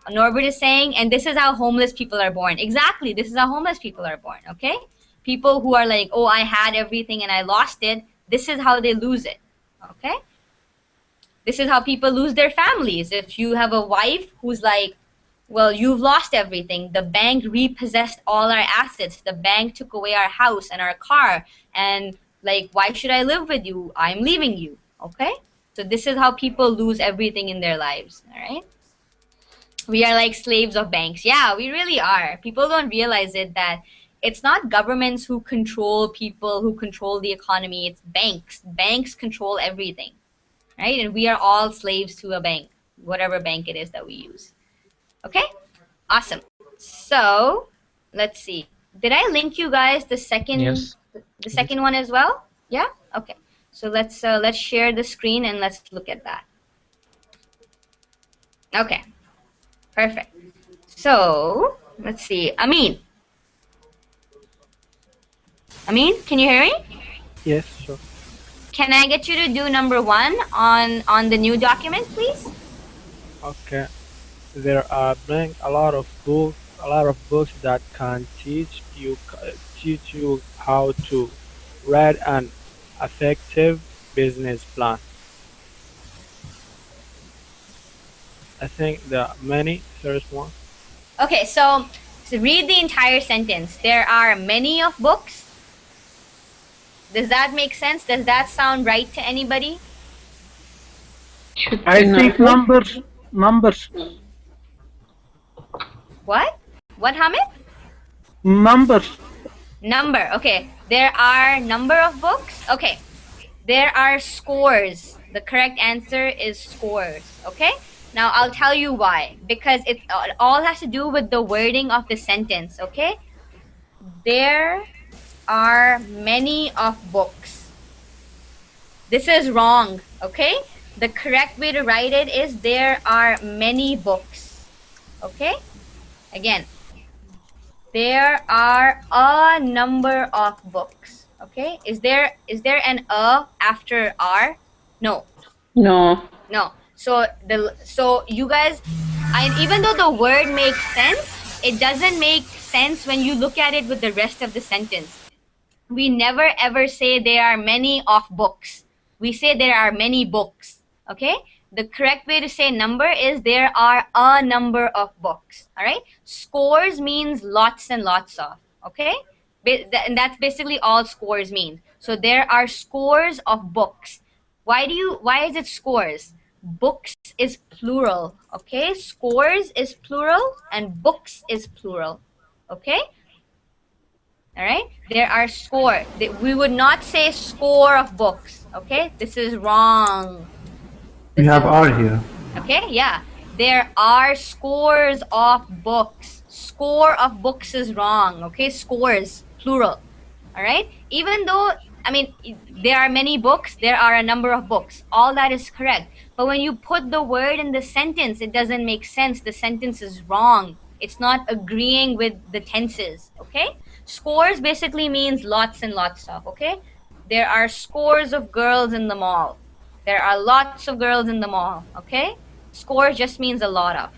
Norbert is saying, and this is how homeless people are born. Exactly, this is how homeless people are born. Okay, people who are like, oh, I had everything and I lost it. This is how they lose it. Okay, this is how people lose their families. If you have a wife who's like, well, you've lost everything. The bank repossessed all our assets. The bank took away our house and our car. And like, why should I live with you? I'm leaving you. Okay? So this is how people lose everything in their lives. All right? We are like slaves of banks. Yeah, we really are. People don't realize it, that it's not governments who control people, who control the economy. It's banks. Banks control everything. Right? And we are all slaves to a bank. whatever bank it is that we use. Okay, awesome. So let's see. Did I link you guys the second Yes. the second one as well? Yeah. Okay. So let's share the screen and let's look at that. Okay. Perfect. So let's see. Amin, can you hear me? Yes, sure. Can I get you to do number 1 on the new document, please? Okay. There are a lot of books that can teach you how to write an effective business plan. I think there are many. First one. Okay, so read the entire sentence. There are many of books. Does that make sense? Does that sound right to anybody? I think numbers. What? What, Hamid? Numbers. Number. Okay. There are number of books. Okay. There are scores. The correct answer is scores. Okay. Now I'll tell you why. Because it all has to do with the wording of the sentence. Okay. There are many of books. This is wrong. Okay. The correct way to write it is there are many books. Okay. Again. There are a number of books. Okay. Is there an a after R? No. No. No. So you guys, even though the word makes sense, it doesn't make sense when you look at it with the rest of the sentence. We never ever say there are many of books. We say there are many books. Okay? The correct way to say number is there are a number of books. All right? Scores means lots and lots of. Okay? And that's basically all scores mean. So there are scores of books. Why is it scores? Books is plural. Okay? Scores is plural and books is plural. Okay? All right, there are score. We would not say score of books. Okay, this is wrong. We have R here. Okay, yeah, there are scores of books. Score of books is wrong. Okay, scores plural. All right, even though there are many books, there are a number of books. All that is correct. But when you put the word in the sentence, it doesn't make sense. The sentence is wrong. It's not agreeing with the tenses. Okay. Scores basically means lots and lots of, okay? There are scores of girls in the mall. There are lots of girls in the mall, okay? Score just means a lot of.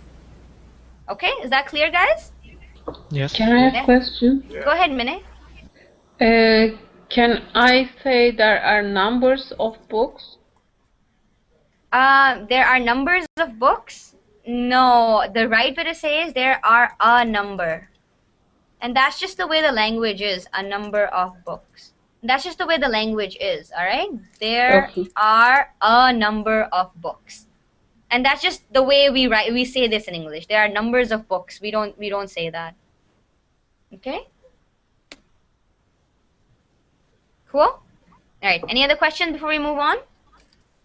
Okay, is that clear, guys? Yes. Can I ask a question? Go ahead, Mine. Can I say there are numbers of books? There are numbers of books? No, the right way to say is there are a number. And that's just the way the language is, a number of books. That's just the way the language is, all right? There are a number of books. And that's just the way we say this in English. There are numbers of books. We don't say that. Okay? Cool? All right, any other questions before we move on?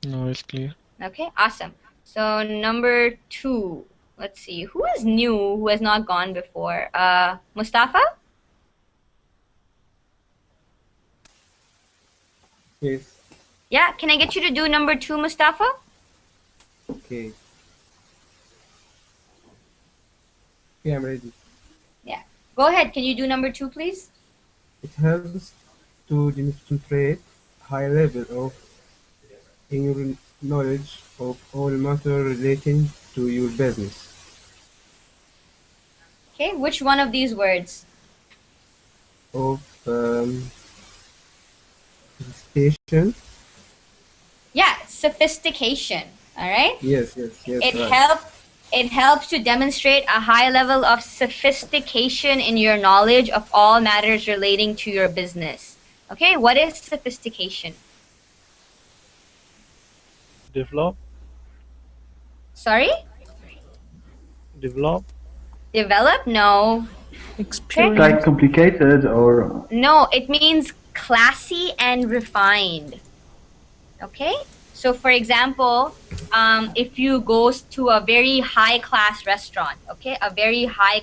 No, it's clear. Okay, awesome. So number 2. Let's see. Who is new, who has not gone before? Mustafa? Yes. Yeah, can I get you to do number 2, Mustafa? Okay. Okay, I'm ready. Yeah. Go ahead. Can you do number 2, please? It helps to demonstrate high level of in your knowledge of all matter relating to your business. Okay, which one of these words? Of sophistication. Yeah, sophistication. All right. Yes. It helps to demonstrate a high level of sophistication in your knowledge of all matters relating to your business. Okay, what is sophistication? Develop. Sorry? Develop. Develop? No. Experience. Like complicated or... No, it means classy and refined. Okay? So for example, if you go to a very high class restaurant, okay, a very high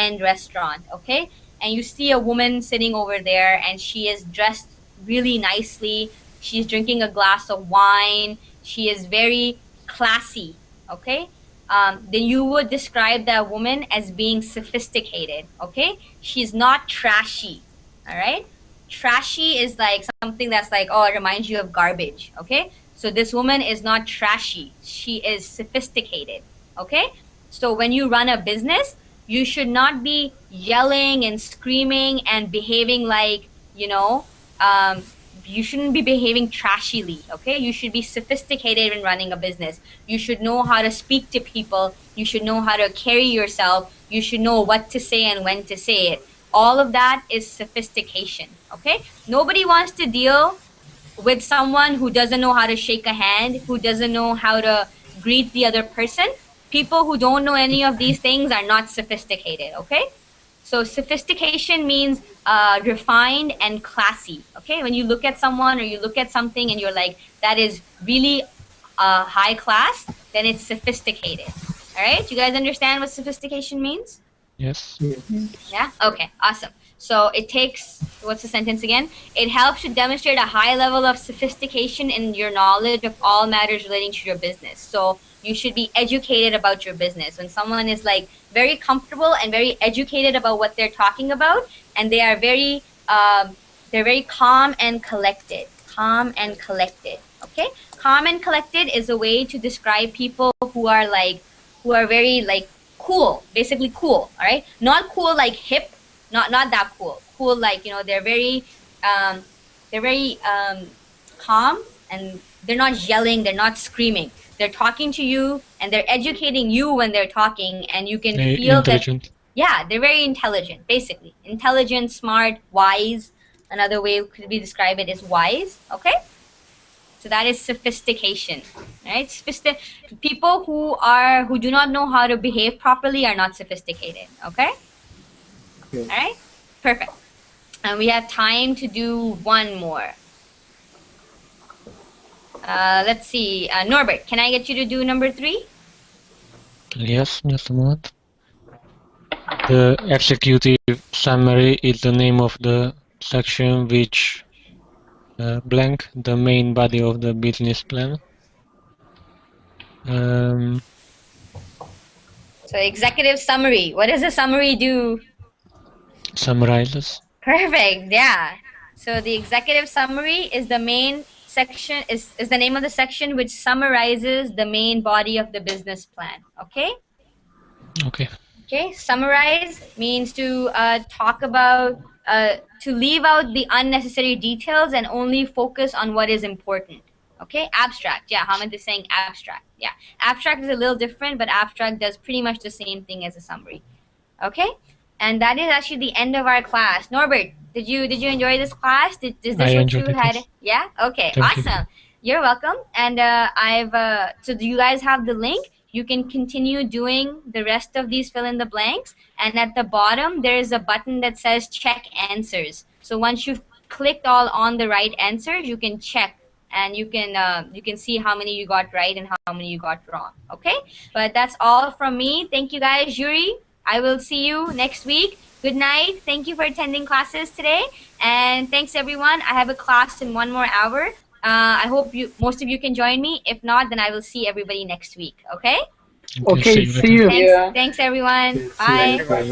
end restaurant, okay, and you see a woman sitting over there and she is dressed really nicely, she's drinking a glass of wine, she is very classy, okay, then you would describe that woman as being sophisticated, okay? She's not trashy, all right? Trashy is like something that's like, oh, it reminds you of garbage, okay? So this woman is not trashy. She is sophisticated, okay? So when you run a business, you should not be yelling and screaming and behaving like, you shouldn't be behaving trashily, okay? You should be sophisticated in running a business. You should know how to speak to people. You should know how to carry yourself. You should know what to say and when to say it. All of that is sophistication, okay? Nobody wants to deal with someone who doesn't know how to shake a hand, who doesn't know how to greet the other person. People who don't know any of these things are not sophisticated, okay? So sophistication means refined and classy, okay? When you look at someone or you look at something and you're like, that is really high class, then it's sophisticated, all right? You guys understand what sophistication means? Yes. Yeah? Okay, awesome. So it takes, what's the sentence again? It helps to demonstrate a high level of sophistication in your knowledge of all matters relating to your business. So you should be educated about your business. When someone is like very comfortable and very educated about what they're talking about, and they are very calm and collected. Calm and collected, okay? Calm and collected is a way to describe people who are very like cool, basically cool, all right? Not cool like hip, not that cool. Cool like, they're very calm, and they're not yelling, they're not screaming. They're talking to you and they're educating you when they're talking, and you can feel intelligent. that. Yeah, they're very intelligent, basically. Intelligent, smart, wise. Another way could be describe it is wise, okay? So that is sophistication, right? People who do not know how to behave properly are not sophisticated, okay? Okay. All right, perfect. And we have time to do one more. Let's see, Norbert, can I get you to do number 3? Yes, just a moment. The Executive Summary is the name of the section which blank the main body of the business plan. So Executive Summary, what does a summary do? Summarizes. Perfect, yeah. So the Executive Summary is the main section, is the name of the section which summarizes the main body of the business plan, okay? Okay. Okay, summarize means to talk about, to leave out the unnecessary details and only focus on what is important. Okay, abstract. Yeah, Hamid is saying abstract. Yeah, abstract is a little different, but abstract does pretty much the same thing as a summary. Okay, and that is actually the end of our class. Norbert, did you enjoy this class? Is this I what enjoyed you it, had? yes. Yeah. Okay. Thank you. Awesome. You're welcome. And so do you guys have the link? You can continue doing the rest of these fill in the blanks. And at the bottom, there is a button that says check answers. So once you've clicked all on the right answers, you can check, and you can see how many you got right and how many you got wrong. Okay, but that's all from me. Thank you guys. Yuri, I will see you next week. Good night. Thank you for attending classes today, and thanks everyone. I have a class in 1 more hour. I hope most of you can join me. If not, then I will see everybody next week. Okay, Okay, see you. thanks, Yeah. thanks everyone. See you. Bye.